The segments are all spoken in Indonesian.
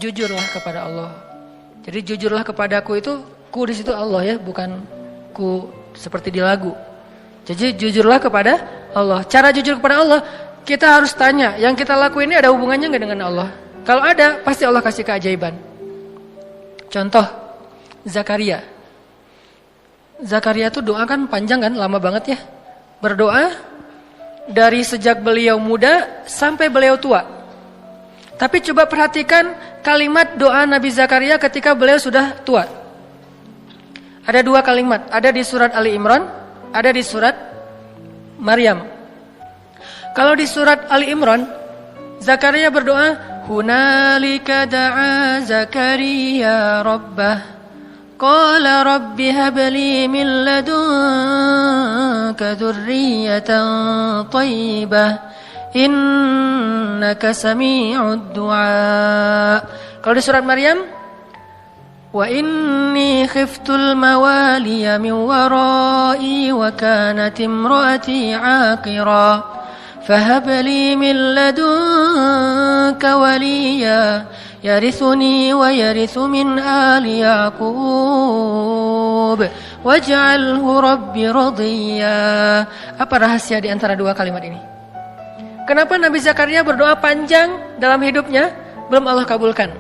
jujurlah kepada Allah. Jadi jujurlah kepadaku itu ku di situ Allah ya, bukan ku seperti di lagu. Jadi jujurlah kepada Allah. Cara jujur kepada Allah, kita harus tanya, yang kita lakuin ini ada hubungannya nggak dengan Allah? Kalau ada, pasti Allah kasih keajaiban. Contoh, Zakaria. Zakaria tuh doa kan panjang kan, lama banget ya. Berdoa dari sejak beliau muda sampai beliau tua. Tapi coba perhatikan kalimat doa Nabi Zakaria ketika beliau sudah tua. Ada 2 kalimat, ada di surat Ali Imran, ada di surat Maryam. Kalau di surat Ali Imran, Zakaria berdoa, hunalika da'a Zakaria rabbah, qala rabbi habli min ladunka dzurriyyatan thayyibah, innaka sami'ud du'a. Kalau di surat Maryam, wa inni khiftul mawaliya min wara'i wa kanat imraati 'aqira fahab li min ladunka waliya yarithuni wa yarithu min ali Yaqub waj'alhu rabbi radiyya. Apa rahasia di antara 2 kalimat ini? Kenapa Nabi Zakaria berdoa panjang dalam hidupnya belum Allah kabulkan?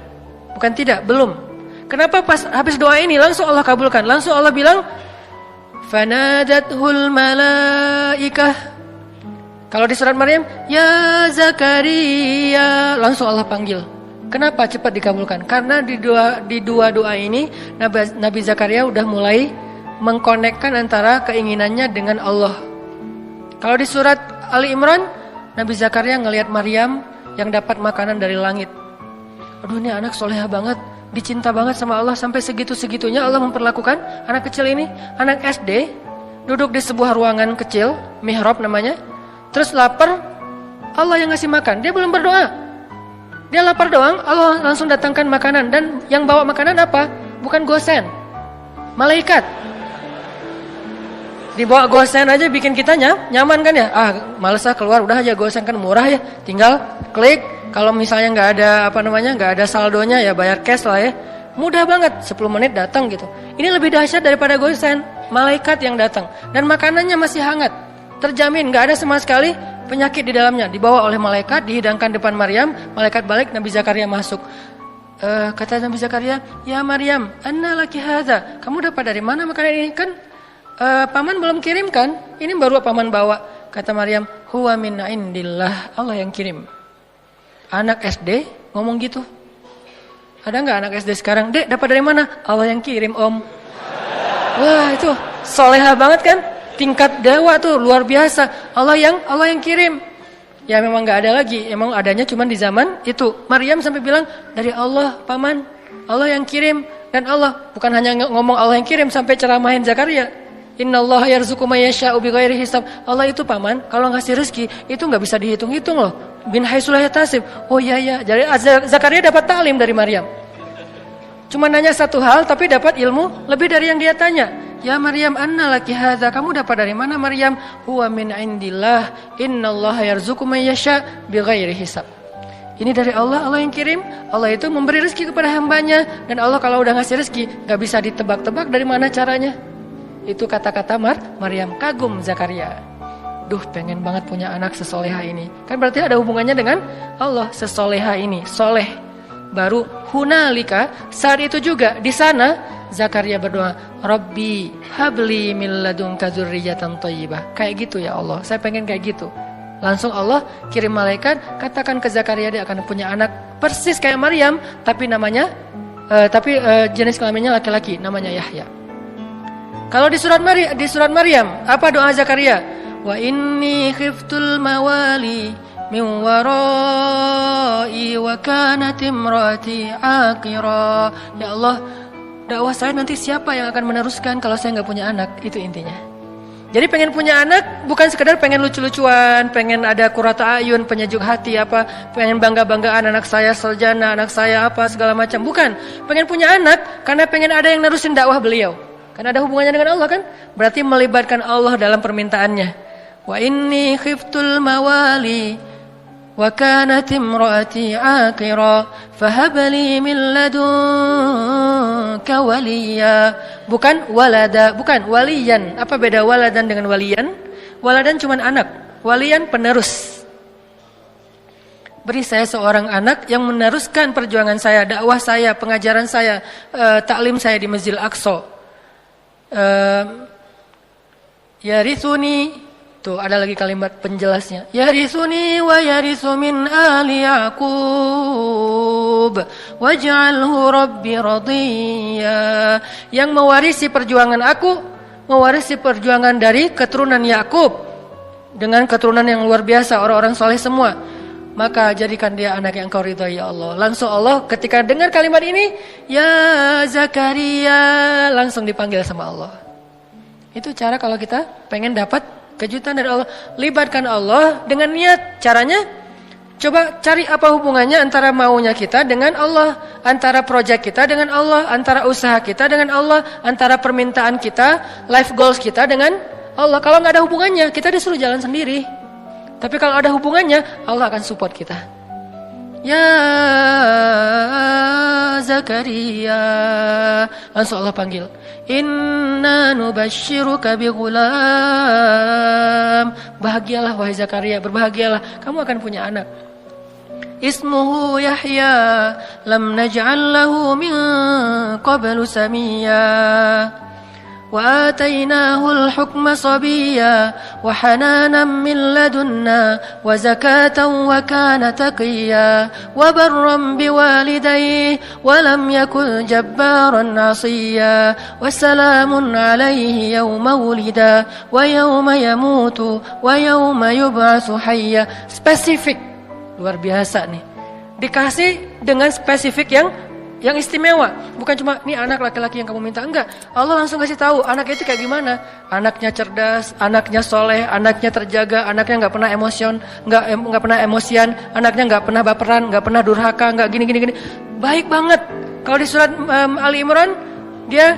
Bukan tidak, belum. Kenapa pas habis doa ini langsung Allah kabulkan? Langsung Allah bilang, fanadathul malaikah. Kalau di surat Maryam, ya Zakaria, langsung Allah panggil. Kenapa cepat dikabulkan? Karena di dua doa ini Nabi Zakaria udah mulai mengkonekkan antara keinginannya dengan Allah. Kalau di surat Ali Imran, Nabi Zakaria ngelihat Maryam yang dapat makanan dari langit. Aduh, ini anak soleha banget, dicinta banget sama Allah, sampai segitu-segitunya Allah memperlakukan anak kecil ini. Anak SD, duduk di sebuah ruangan kecil, mihrab namanya. Terus lapar, Allah yang ngasih makan. Dia belum berdoa. Dia lapar doang, Allah langsung datangkan makanan. Dan yang bawa makanan apa? Bukan gosen, malaikat. Dibawa gosen aja bikin kita nyaman kan ya. Males keluar, udah aja gosen kan murah ya. Tinggal klik. Kalau misalnya nggak ada saldonya ya bayar cash lah ya. Mudah banget, 10 menit datang gitu. Ini lebih dahsyat daripada gosen, malaikat yang datang. Dan makanannya masih hangat, terjamin nggak ada sama sekali penyakit di dalamnya. Dibawa oleh malaikat, dihidangkan depan Maryam. Malaikat balik, Nabi Zakaria masuk. Kata Nabi Zakaria, ya Maryam, anna laki hadza. Kamu dapat dari mana makanan ini? Kan paman belum kirim kan? Ini baru paman bawa. Kata Maryam, huwa min indillah, Allah yang kirim. Anak SD ngomong gitu. Ada nggak anak SD sekarang? Dek, dapat dari mana? Allah yang kirim, Om. Wah, itu soleha banget kan? Tingkat dewa tuh luar biasa. Allah yang kirim. Ya memang nggak ada lagi. Emang adanya cuma di zaman itu. Maryam sampai bilang, dari Allah, paman. Allah yang kirim. Dan Allah bukan hanya ngomong Allah yang kirim, sampai ceramahin Zakaria. Innallaha yarzuqu may yasha'u bighairi hisab. Allah itu paman, kalau ngasih rezeki itu nggak bisa dihitung-hitung loh. Bin haitsu la yahtasib. Oh iya. Jadi Zakaria dapat taklim dari Maryam. Cuma nanya satu hal tapi dapat ilmu lebih dari yang dia tanya. Ya Maryam, anna laki hadza. Kamu dapat dari mana Maryam? Huwa min indillah. Innallaha yarzuqu may yasha' bighairi hisab. Ini dari Allah, Allah yang kirim. Allah itu memberi rezeki kepada hambanya. Dan Allah kalau udah ngasih rezeki gak bisa ditebak-tebak dari mana caranya. Itu kata-kata Maryam. Kagum Zakaria. Duh, pengen banget punya anak sesoleha ini. Kan berarti ada hubungannya dengan Allah. Sesoleha ini, soleh. Baru hunalika, saat itu juga di sana Zakaria berdoa, Rabbi habli min ladunka dzurriyyatan thayyibah. Kayak gitu ya Allah, saya pengen kayak gitu. Langsung Allah kirim malaikat, katakan ke Zakaria dia akan punya anak persis kayak Maryam, tapi namanya jenis kelaminnya laki-laki, namanya Yahya. Kalau di surat Maryam, apa doa Zakaria? Wa inni khiftul mawali min warai wa kanat imraati aqira. Ya Allah, dakwah saya nanti siapa yang akan meneruskan kalau saya nggak punya anak? Itu intinya. Jadi pengen punya anak bukan sekedar pengen lucu-lucuan, pengen ada qurrata ayun, penyejuk hati apa, pengen bangga-banggaan anak saya sarjana, anak saya apa segala macam. Bukan, pengen punya anak karena pengen ada yang nerusin dakwah beliau. Karena ada hubungannya dengan Allah kan? Berarti melibatkan Allah dalam permintaannya. Wa inni khiftul mawali wa kanat imraati aqira fahab li min ladunka waliya. Bukan walada, bukan waliyan. Apa beda waladan dengan waliyan? Waladan cuma anak, waliyan penerus. Beri saya seorang anak yang meneruskan perjuangan saya, dakwah saya, pengajaran saya, taklim saya di Masjidil Aqsa. Yarithuni, tuh ada lagi kalimat penjelasnya. Yarithuni wa yarithu min ali Yaqub waj'alhu rabbi radiyya. Yang mewarisi perjuangan aku, mewarisi perjuangan dari keturunan Yakub dengan keturunan yang luar biasa, orang-orang soleh semua. Maka jadikan dia anak yang Engkau ridhai ya Allah. Langsung Allah ketika dengar kalimat ini, ya Zakaria, langsung dipanggil sama Allah. Itu cara kalau kita pengen dapat kejutan dari Allah. Libatkan Allah dengan niat. Caranya, coba cari apa hubungannya antara maunya kita dengan Allah, antara proyek kita dengan Allah, antara usaha kita dengan Allah, antara permintaan kita, life goals kita dengan Allah. Kalau nggak ada hubungannya, kita disuruh jalan sendiri. Tapi kalau ada hubungannya, Allah akan support kita. Ya Zakaria, langsung Allah panggil. Inna nubashiruka bi ghulam. Bahagialah wahai Zakaria, berbahagialah, kamu akan punya anak. Ismuhu Yahya, lam naj'al lahu min qablu samiyya. وآتيناه الحكم صبيا وحنانا من لدنا وزكاة وكان تقيا وبرا بوالديه ولم يكن جبارا عصيا وسلام عليه يوم ولدا ويوم يموت ويوم يبعث حيا. Spesifik, luar biasa nih. Dikasih dengan spesifik yang istimewa, bukan cuma ini anak laki-laki yang kamu minta, enggak. Allah langsung kasih tahu anak itu kayak gimana. Anaknya cerdas, anaknya soleh, anaknya terjaga, anaknya nggak pernah nggak pernah emosian, anaknya nggak pernah baperan, nggak pernah durhaka, nggak gini. Baik banget. Kalau di surat Ali Imran dia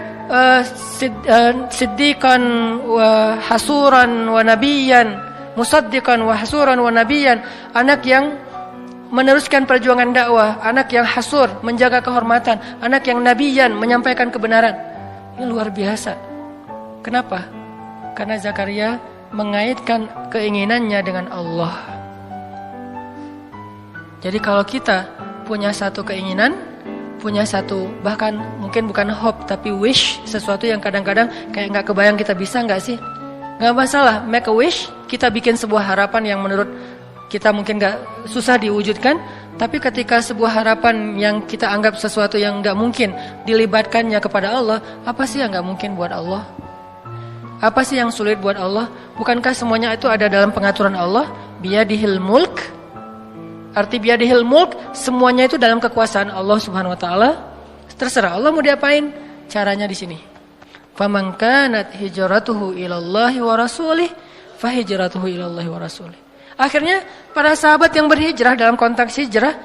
siddiqan wa hasuran wa nabiyan, musaddiqan wa hasuran wa nabiyan, anak yang meneruskan perjuangan dakwah, anak yang hasur, menjaga kehormatan, anak yang nabiyan, menyampaikan kebenaran. Ini luar biasa. Kenapa? Karena Zakaria mengaitkan keinginannya dengan Allah. Jadi kalau kita punya satu keinginan, punya satu, bahkan mungkin bukan hope, tapi wish, sesuatu yang kadang-kadang kayak gak kebayang kita bisa gak sih? Gak masalah, make a wish, kita bikin sebuah harapan yang menurut kita mungkin gak susah diwujudkan, tapi ketika sebuah harapan yang kita anggap sesuatu yang gak mungkin dilibatkannya kepada Allah, apa sih yang gak mungkin buat Allah? Apa sih yang sulit buat Allah? Bukankah semuanya itu ada dalam pengaturan Allah? Biyadihil mulk. Arti biyadihil mulk, semuanya itu dalam kekuasaan Allah Subhanahu wa taala. Terserah Allah mau diapain, caranya di sini. Faman kanat hijratuhu ilallahi wa rasulih, fa hijratuhu ilallahi wa rasulih. Akhirnya para sahabat yang berhijrah dalam konteks hijrah,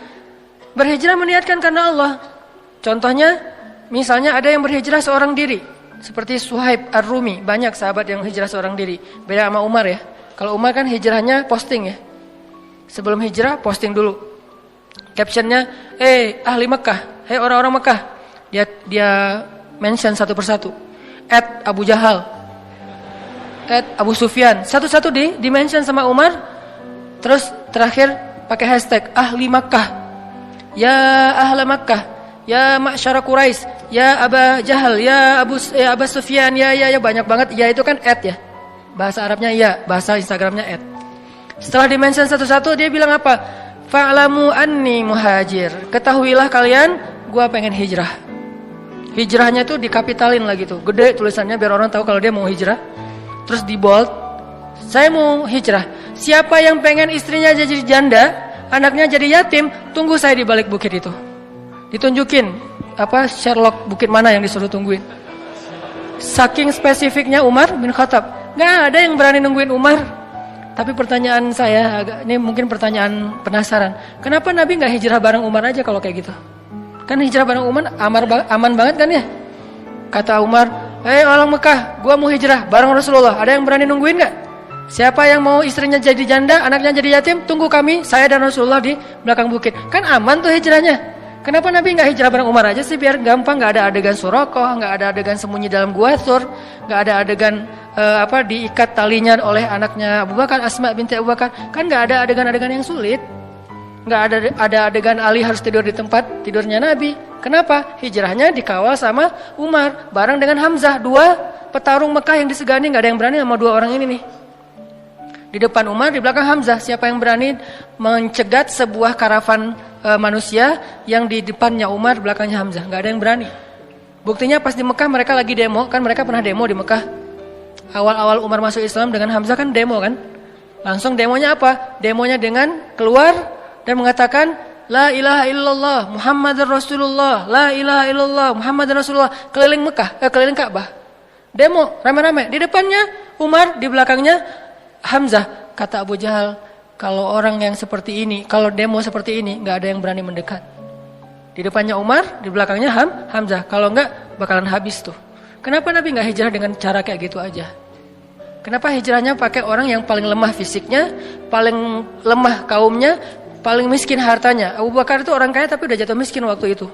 berhijrah meniatkan karena Allah. Contohnya, misalnya ada yang berhijrah seorang diri, seperti Suhaib Ar-Rumi. Banyak sahabat yang hijrah seorang diri. Beda sama Umar ya. Kalau Umar kan hijrahnya posting ya. Sebelum hijrah posting dulu. Captionnya, ahli Mekah, orang-orang Mekah. Dia mention satu persatu. @Abu Jahal, @Abu Sufyan. Satu-satu di mention sama Umar. Terus terakhir pakai hashtag ahli Makkah, ya ahla Makkah, ya ma'syara Quraisy, ya Aba Jahal, ya Aba Sufyan, ya banyak banget. Ya itu kan ya, bahasa Arabnya ya, bahasa Instagramnya . Setelah dimention satu-satu dia bilang apa? Fa'lamu anni muhajir. Ketahuilah kalian, gua pengen hijrah. Hijrahnya tuh dikapitalin lagi tuh, gede tulisannya biar orang tahu kalau dia mau hijrah. Terus di bold, saya mau hijrah. Siapa yang pengen istrinya jadi janda, anaknya jadi yatim, tunggu saya di balik bukit itu. Ditunjukin Sherlock bukit mana yang disuruh tungguin. Saking spesifiknya Umar bin Khattab, nggak ada yang berani nungguin Umar. Tapi pertanyaan saya, ini mungkin pertanyaan penasaran, kenapa Nabi nggak hijrah bareng Umar aja kalau kayak gitu? Kan hijrah bareng Umar aman banget kan ya? Kata Umar, orang Mekah, gua mau hijrah bareng Rasulullah. Ada yang berani nungguin nggak? Siapa yang mau istrinya jadi janda, anaknya jadi yatim, tunggu kami, saya dan Rasulullah di belakang bukit. Kan aman tuh hijrahnya. Kenapa Nabi nggak hijrah bareng Umar aja sih, biar gampang, nggak ada adegan Surakoh, nggak ada adegan sembunyi dalam gua Thur, nggak ada adegan diikat talinya oleh anaknya Abu Bakar, Asma binti Abu Bakar. Kan nggak ada adegan-adegan yang sulit. Nggak ada adegan Ali harus tidur di tempat tidurnya Nabi. Kenapa? Hijrahnya dikawal sama Umar bareng dengan Hamzah, dua petarung Mekah yang disegani, nggak ada yang berani sama dua orang ini nih. Di depan Umar, di belakang Hamzah. Siapa yang berani mencegat sebuah karavan manusia yang di depannya Umar, belakangnya Hamzah? Nggak ada yang berani. Buktinya pas di Mekah mereka lagi demo, kan mereka pernah demo di Mekah. Awal-awal Umar masuk Islam dengan Hamzah kan demo kan. Langsung demonya apa? Demonya dengan keluar dan mengatakan La ilaha illallah Muhammadur Rasulullah, La ilaha illallah Muhammadur Rasulullah, keliling Mekah, keliling Ka'bah. Demo rame-rame. Di depannya Umar, di belakangnya Hamzah. Kata Abu Jahal, kalau orang yang seperti ini, kalau demo seperti ini, nggak ada yang berani mendekat. Di depannya Umar, di belakangnya Hamzah. Kalau nggak, bakalan habis tuh. Kenapa Nabi nggak hijrah dengan cara kayak gitu aja? Kenapa hijrahnya pakai orang yang paling lemah fisiknya, paling lemah kaumnya, paling miskin hartanya? Abu Bakar itu orang kaya tapi udah jatuh miskin waktu itu.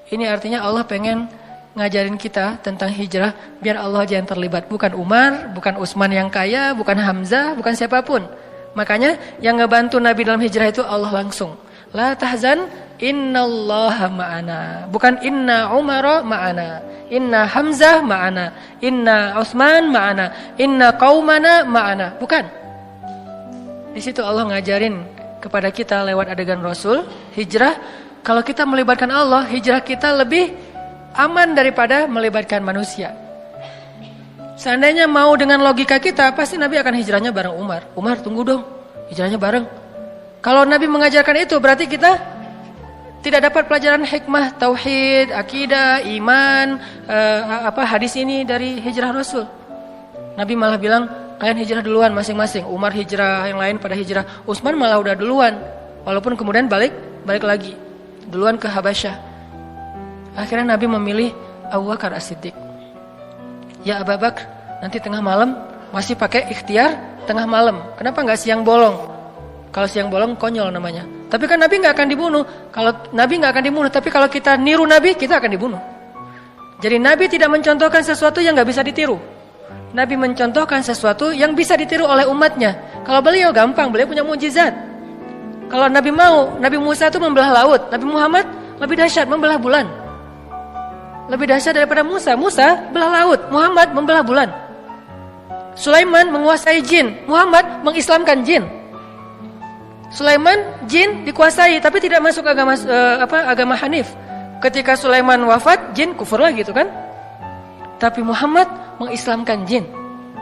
Ini artinya Allah pengen ngajarin kita tentang hijrah biar Allah aja yang terlibat, bukan Umar, bukan Utsman yang kaya, bukan Hamzah, bukan siapapun. Makanya yang ngebantu Nabi dalam hijrah itu Allah langsung. La tahzan innallaha ma'ana, bukan inna Umara ma'ana, inna Hamzah ma'ana, inna Utsman ma'ana, inna qaumana ma'ana, bukan. Di situ Allah ngajarin kepada kita lewat adegan Rasul hijrah. Kalau kita melibatkan Allah, hijrah kita lebih aman daripada melibatkan manusia. Seandainya mau dengan logika kita, pasti Nabi akan hijrahnya bareng Umar. Umar tunggu dong, hijrahnya bareng. Kalau Nabi mengajarkan itu, berarti kita tidak dapat pelajaran hikmah, tauhid, akidah, iman, hadis ini dari hijrah Rasul. Nabi malah bilang, kalian hijrah duluan masing-masing. Umar hijrah, yang lain pada hijrah. Utsman malah udah duluan, walaupun kemudian balik lagi, duluan ke Habasyah. Akhirnya Nabi memilih Abu Bakar As-Siddiq. Ya Abu Bakar, nanti tengah malam masih pakai ikhtiar tengah malam. Kenapa nggak siang bolong? Kalau siang bolong konyol namanya. Tapi kan Nabi nggak akan dibunuh. Kalau Nabi nggak akan dibunuh, tapi kalau kita niru Nabi, kita akan dibunuh. Jadi Nabi tidak mencontohkan sesuatu yang nggak bisa ditiru. Nabi mencontohkan sesuatu yang bisa ditiru oleh umatnya. Kalau beliau gampang, beliau punya mukjizat. Kalau Nabi mau, Nabi Musa itu membelah laut. Nabi Muhammad lebih dahsyat, membelah bulan. Lebih dahsyat daripada Musa. Musa belah laut, Muhammad membelah bulan. Sulaiman menguasai jin, Muhammad mengislamkan jin. Sulaiman jin dikuasai tapi tidak masuk agama Hanif. Ketika Sulaiman wafat, jin kufur lagi gitu kan. Tapi Muhammad mengislamkan jin.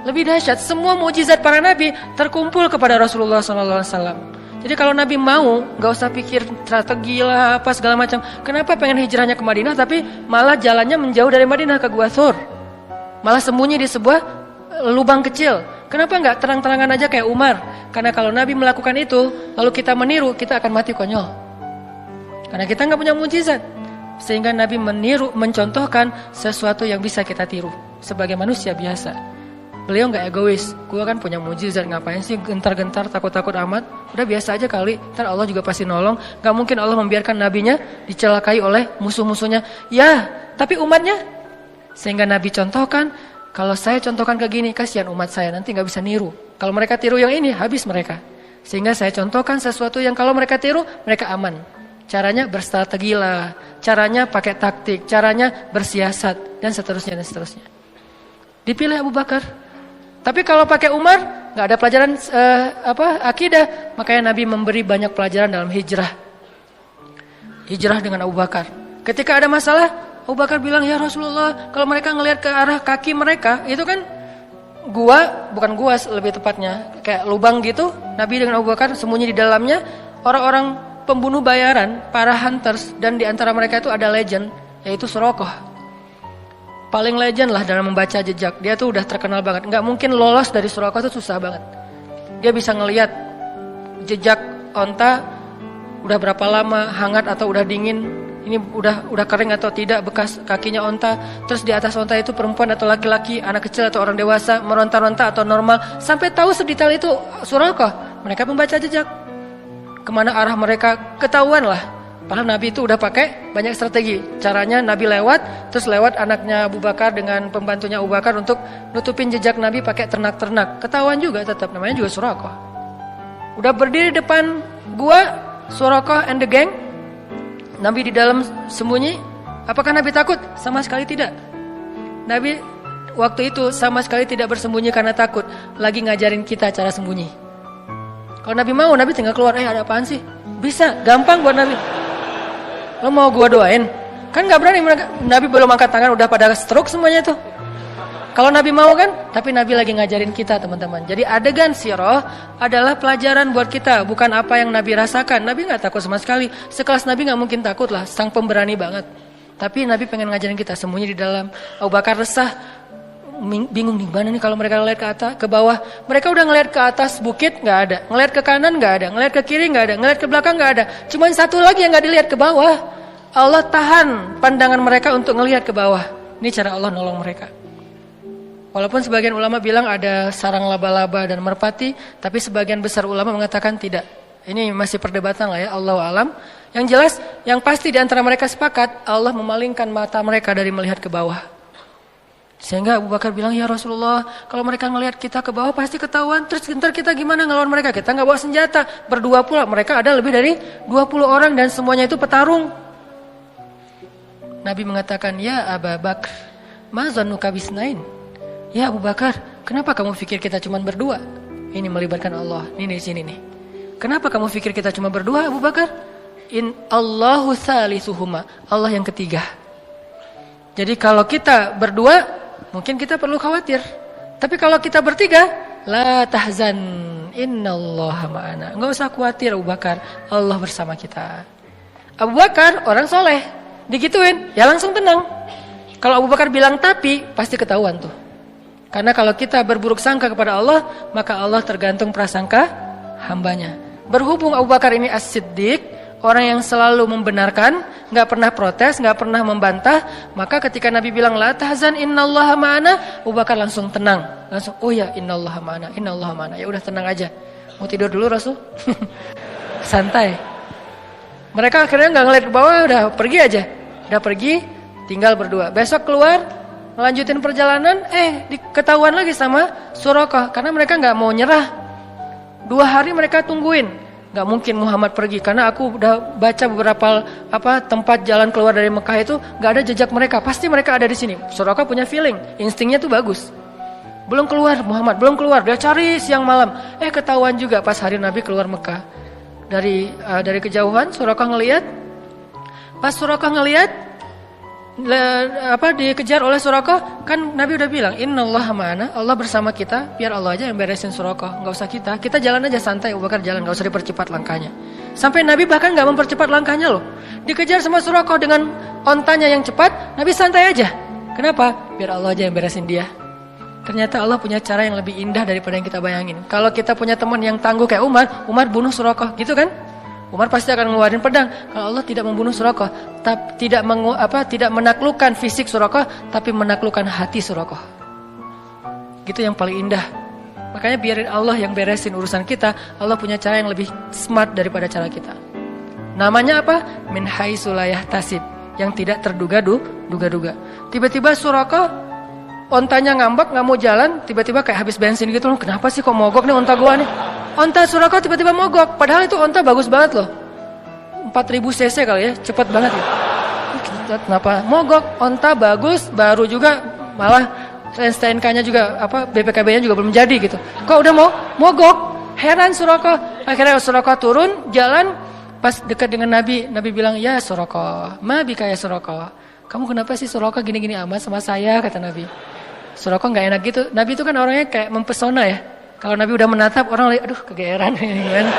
Lebih dahsyat, semua mukjizat para nabi terkumpul kepada Rasulullah SAW. Jadi kalau Nabi mau, gak usah pikir strategi lah apa segala macam. Kenapa pengen hijrahnya ke Madinah tapi malah jalannya menjauh dari Madinah ke Gua Thur? Malah sembunyi di sebuah lubang kecil. Kenapa gak terang-terangan aja kayak Umar? Karena kalau Nabi melakukan itu, lalu kita meniru, kita akan mati konyol. Karena kita gak punya mukjizat. Sehingga Nabi mencontohkan sesuatu yang bisa kita tiru sebagai manusia biasa. Beliau gak egois, gue kan punya mujizat, ngapain sih gentar-gentar takut-takut amat, udah biasa aja kali, ntar Allah juga pasti nolong. Gak mungkin Allah membiarkan nabinya dicelakai oleh musuh-musuhnya. Ya, tapi umatnya. Sehingga Nabi contohkan, kalau saya contohkan ke gini, kasihan umat saya, nanti gak bisa niru. Kalau mereka tiru yang ini, habis mereka. Sehingga saya contohkan sesuatu yang kalau mereka tiru, mereka aman. Caranya berstrategi lah, caranya pakai taktik, caranya bersiasat, dan seterusnya dan seterusnya. Dipilih Abu Bakar. Tapi kalau pakai Umar, nggak ada pelajaran akidah. Makanya Nabi memberi banyak pelajaran dalam hijrah. Hijrah dengan Abu Bakar. Ketika ada masalah, Abu Bakar bilang, ya Rasulullah, kalau mereka ngelihat ke arah kaki mereka, itu kan bukan gua lebih tepatnya, kayak lubang gitu. Nabi dengan Abu Bakar sembunyi di dalamnya. Orang-orang pembunuh bayaran, para hunters, dan di antara mereka itu ada legend, yaitu Surakoh. Paling legend lah dalam membaca jejak. Dia tuh udah terkenal banget. Nggak mungkin lolos dari Surakoh itu susah banget. Dia bisa ngelihat jejak onta udah berapa lama hangat atau udah dingin. ini udah kering atau tidak bekas kakinya onta, terus di atas onta itu perempuan atau laki-laki, anak kecil atau orang dewasa, meronta-ronta atau normal, sampai tahu sedetail itu Suraqah. Mereka membaca jejak kemana arah mereka, ketahuan lah. Padahal Nabi itu udah pakai banyak strategi. Caranya Nabi lewat, terus lewat anaknya Abu Bakar dengan pembantunya Abu Bakar untuk nutupin jejak Nabi pakai ternak-ternak. Ketahuan juga tetap, namanya juga Suraqah. Udah berdiri depan gua Suraqah and the gang, Nabi di dalam sembunyi. Apakah Nabi takut? Sama sekali tidak. Nabi waktu itu sama sekali tidak bersembunyi karena takut, lagi ngajarin kita cara sembunyi. Kalau Nabi mau, Nabi tinggal keluar, ada apaan sih? Bisa, gampang buat Nabi. Lo mau gua doain? Kan gak berani mereka. Nabi belum angkat tangan udah pada stroke semuanya tuh. Kalau Nabi mau kan, tapi Nabi lagi ngajarin kita teman-teman. Jadi adegan sirah adalah pelajaran buat kita, bukan apa yang Nabi rasakan. Nabi gak takut sama sekali. Sekelas Nabi gak mungkin takut lah, sang pemberani banget. Tapi Nabi pengen ngajarin kita sembunyi di dalam. Abu Bakar resah, bingung di mana nih kalau mereka ngeliat ke atas, ke bawah. Mereka udah ngeliat ke atas bukit nggak ada, ngeliat ke kanan nggak ada, ngeliat ke kiri nggak ada, ngeliat ke belakang nggak ada. Cuman satu lagi yang nggak dilihat, ke bawah. Allah tahan pandangan mereka untuk ngelihat ke bawah. Ini cara Allah nolong mereka. Walaupun sebagian ulama bilang ada sarang laba-laba dan merpati, tapi sebagian besar ulama mengatakan tidak. Ini masih perdebatan lah ya, Allahu alam. Yang jelas, yang pasti di antara mereka sepakat, Allah memalingkan mata mereka dari melihat ke bawah. Sehingga Abu Bakar bilang, ya Rasulullah, kalau mereka ngelihat kita ke bawah pasti ketahuan. Terus ntar kita gimana ngelawan mereka? Kita nggak bawa senjata. Berdua pula, mereka ada lebih dari 20 orang dan semuanya itu petarung. Nabi mengatakan, ya Abu Bakar, ma zannuka bisnain? Ya Abu Bakar, kenapa kamu pikir kita cuma berdua? Ini melibatkan Allah. Ini di sini nih. Kenapa kamu pikir kita cuma berdua, Abu Bakar? In Allahu salisuhuma. Allah yang ketiga. Jadi kalau kita berdua, mungkin kita perlu khawatir. Tapi kalau kita bertiga, la tahzan, innallaha ma'ana. Enggak usah khawatir Abu Bakar, Allah bersama kita. Abu Bakar orang soleh, digituin, ya langsung tenang. Kalau Abu Bakar bilang tapi, pasti ketahuan tuh. Karena kalau kita berburuk sangka kepada Allah, maka Allah tergantung prasangka hambanya. Berhubung Abu Bakar ini as-siddiq, orang yang selalu membenarkan, nggak pernah protes, nggak pernah membantah, maka ketika Nabi bilang la tahzan innallaha ma'ana, Abu Bakar langsung tenang, langsung oh ya innallaha ma'ana, ya udah tenang aja. Mau tidur dulu Rasul, santai. Mereka akhirnya nggak ngeliat ke bawah, udah pergi aja, udah pergi, tinggal berdua. Besok keluar, melanjutin perjalanan, ketahuan lagi sama Suraqah, karena mereka nggak mau nyerah. 2 hari mereka tungguin. Gak mungkin Muhammad pergi, karena aku udah baca beberapa tempat jalan keluar dari Mekah itu gak ada jejak mereka. Pasti mereka ada di sini. Suraqah punya feeling, instingnya tuh bagus. Belum keluar Muhammad, belum keluar. Dia cari siang malam. Ketahuan juga pas hari Nabi keluar Mekah. Dari kejauhan Suraqah ngelihat. Pas Suraqah ngelihat, dikejar oleh Suraqah, kan Nabi udah bilang innallaha ma'ana, Allah bersama kita, biar Allah aja yang beresin Suraqah, nggak usah kita jalan aja santai. Abu Bakar jalan, nggak usah dipercepat langkahnya. Sampai Nabi bahkan nggak mempercepat langkahnya loh. Dikejar sama Suraqah dengan ontanya yang cepat, Nabi santai aja. Kenapa? Biar Allah aja yang beresin dia. Ternyata Allah punya cara yang lebih indah daripada yang kita bayangin. Kalau kita punya teman yang tangguh kayak Umar bunuh Suraqah, gitu kan? Umar pasti akan ngeluarin pedang. Kalau Allah tidak membunuh Suraqah, tidak menaklukkan fisik Suraqah, tapi menaklukkan hati Suraqah. Gitu yang paling indah. Makanya biarin Allah yang beresin urusan kita. Allah punya cara yang lebih smart daripada cara kita. Namanya apa? Min haitsu la yahtasib, yang tidak terduga-duga. Tiba-tiba Suraqah ontanya ngambek, nggak mau jalan, tiba-tiba kayak habis bensin gitu loh. Kenapa sih kok mogok nih onta gua nih? Onta Suraqah tiba-tiba mogok, padahal itu onta bagus banget loh. 4000 cc kali ya, cepet banget ya. Kenapa mogok? Onta bagus, baru juga, malah STNK-nya juga BPKB-nya juga belum jadi gitu. Kok udah mau mogok? Heran Suraqah. Akhirnya Suraqah turun, jalan, pas dekat dengan Nabi bilang, "Ya Suraqah, ma bika ya Suraqah. Kamu kenapa sih Suraqah gini-gini amat sama saya?" kata Nabi. Suraqah enggak enak gitu. Nabi itu kan orangnya kayak mempesona ya. Kalau Nabi udah menatap, orang aduh kegeeran ini gimana.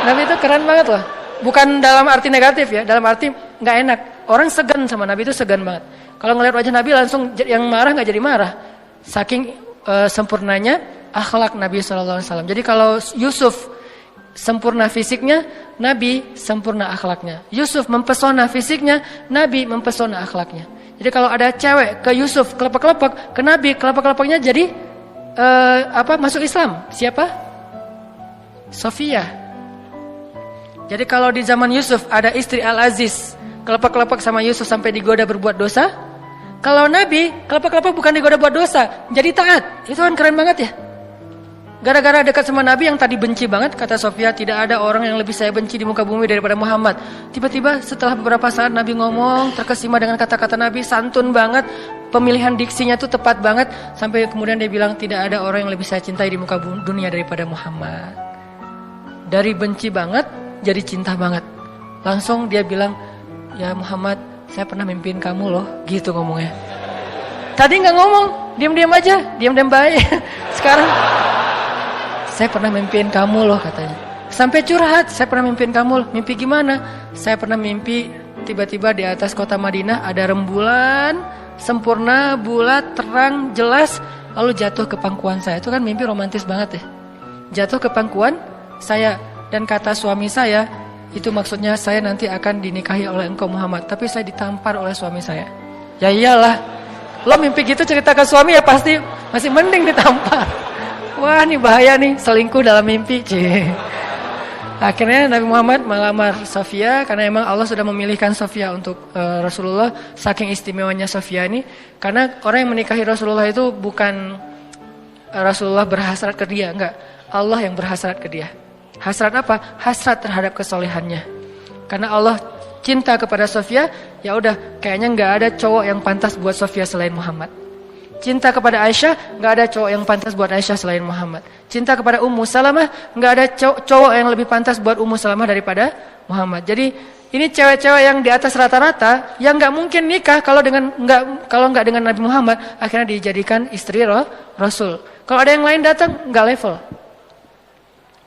Nabi itu keren banget loh. Bukan dalam arti negatif ya, dalam arti nggak enak. Orang segan sama Nabi itu segan banget. Kalau ngelihat wajah Nabi langsung yang marah nggak jadi marah. Saking sempurnanya akhlak Nabi SAW. Jadi kalau Yusuf sempurna fisiknya, Nabi sempurna akhlaknya. Yusuf mempesona fisiknya, Nabi mempesona akhlaknya. Jadi kalau ada cewek ke Yusuf kelepek-kelepek, ke Nabi kelepek-kelepeknya jadi masuk Islam. Siapa? Sofia. Jadi kalau di zaman Yusuf ada istri Al-Aziz kelepek-kelepek sama Yusuf sampai digoda berbuat dosa. Kalau Nabi kelepek-kelepek bukan digoda buat dosa, jadi taat. Itu kan keren banget ya. Gara-gara dekat sama Nabi yang tadi benci banget, kata Sofia, tidak ada orang yang lebih saya benci di muka bumi daripada Muhammad. Tiba-tiba setelah beberapa saat Nabi ngomong, terkesima dengan kata-kata Nabi, santun banget, pemilihan diksinya tuh tepat banget, sampai kemudian dia bilang tidak ada orang yang lebih saya cintai di muka dunia daripada Muhammad. Dari benci banget jadi cinta banget. Langsung dia bilang, ya Muhammad, saya pernah mimpiin kamu loh, gitu ngomongnya. Tadi nggak ngomong, diam-diam aja, diam-diam baik. Sekarang saya pernah mimpiin kamu loh katanya. Sampai curhat, saya pernah mimpiin kamu loh. Mimpi gimana? Saya pernah mimpi tiba-tiba di atas kota Madinah ada rembulan, sempurna, bulat, terang, jelas, lalu jatuh ke pangkuan saya. Itu kan mimpi romantis banget ya. Jatuh ke pangkuan saya dan kata suami saya, itu maksudnya saya nanti akan dinikahi oleh engkau Muhammad. Tapi saya ditampar oleh suami saya. Ya iyalah, lo mimpi gitu cerita ke suami ya pasti masih mending ditampar. Wah ini bahaya nih, selingkuh dalam mimpi. Akhirnya Nabi Muhammad melamar Sofia karena memang Allah sudah memilihkan Sofia untuk Rasulullah. Saking istimewanya Sofia ini, karena orang yang menikahi Rasulullah itu bukan Rasulullah berhasrat ke dia, enggak. Allah yang berhasrat ke dia. Hasrat apa? Hasrat terhadap kesolehannya. Karena Allah cinta kepada Sofia, ya udah kayaknya enggak ada cowok yang pantas buat Sofia selain Muhammad. Cinta kepada Aisyah, nggak ada cowok yang pantas buat Aisyah selain Muhammad. Cinta kepada Ummu Salamah, nggak ada cowok yang lebih pantas buat Ummu Salamah daripada Muhammad. Jadi ini cewek-cewek yang di atas rata-rata, yang nggak mungkin nikah kalau nggak dengan Nabi Muhammad, akhirnya dijadikan istri Rasul. Kalau ada yang lain datang, nggak level.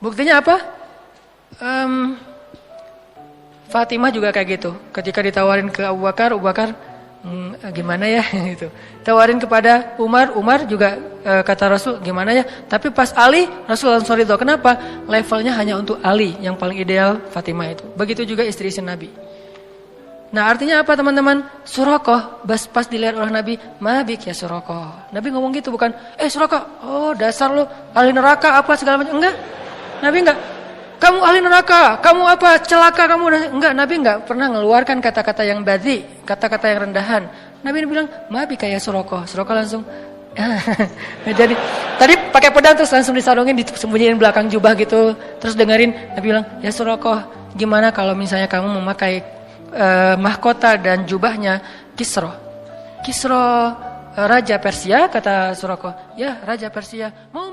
Buktinya apa? Fatimah juga kayak gitu. Ketika ditawarin ke Abu Bakar, gimana ya gitu. Tawarin kepada Umar juga kata Rasul gimana ya. Tapi pas Ali, Rasul langsung ridho. Kenapa? Levelnya hanya untuk Ali, yang paling ideal Fatimah itu. Begitu juga istri-istri Nabi. Nah artinya apa teman-teman? Surakoh pas dilihat oleh Nabi, mabik ya Surakoh. Nabi ngomong gitu bukan, Surakoh, oh dasar lo ahli neraka apa segala macam. Enggak. Nabi enggak. Kamu ahli neraka, kamu apa celaka kamu. Enggak, Nabi enggak pernah mengeluarkan kata-kata yang badhi, kata-kata yang rendahan. Nabi bilang, "Mabi kayak Surakoh." Surakoh langsung jadi tadi pakai pedang terus langsung disarungin, disembunyiin belakang jubah gitu. Terus dengerin Nabi bilang, "Ya Surakoh, gimana kalau misalnya kamu memakai mahkota dan jubahnya Kisra. Kisra raja Persia," kata Surakoh. "Ya, raja Persia." Mau.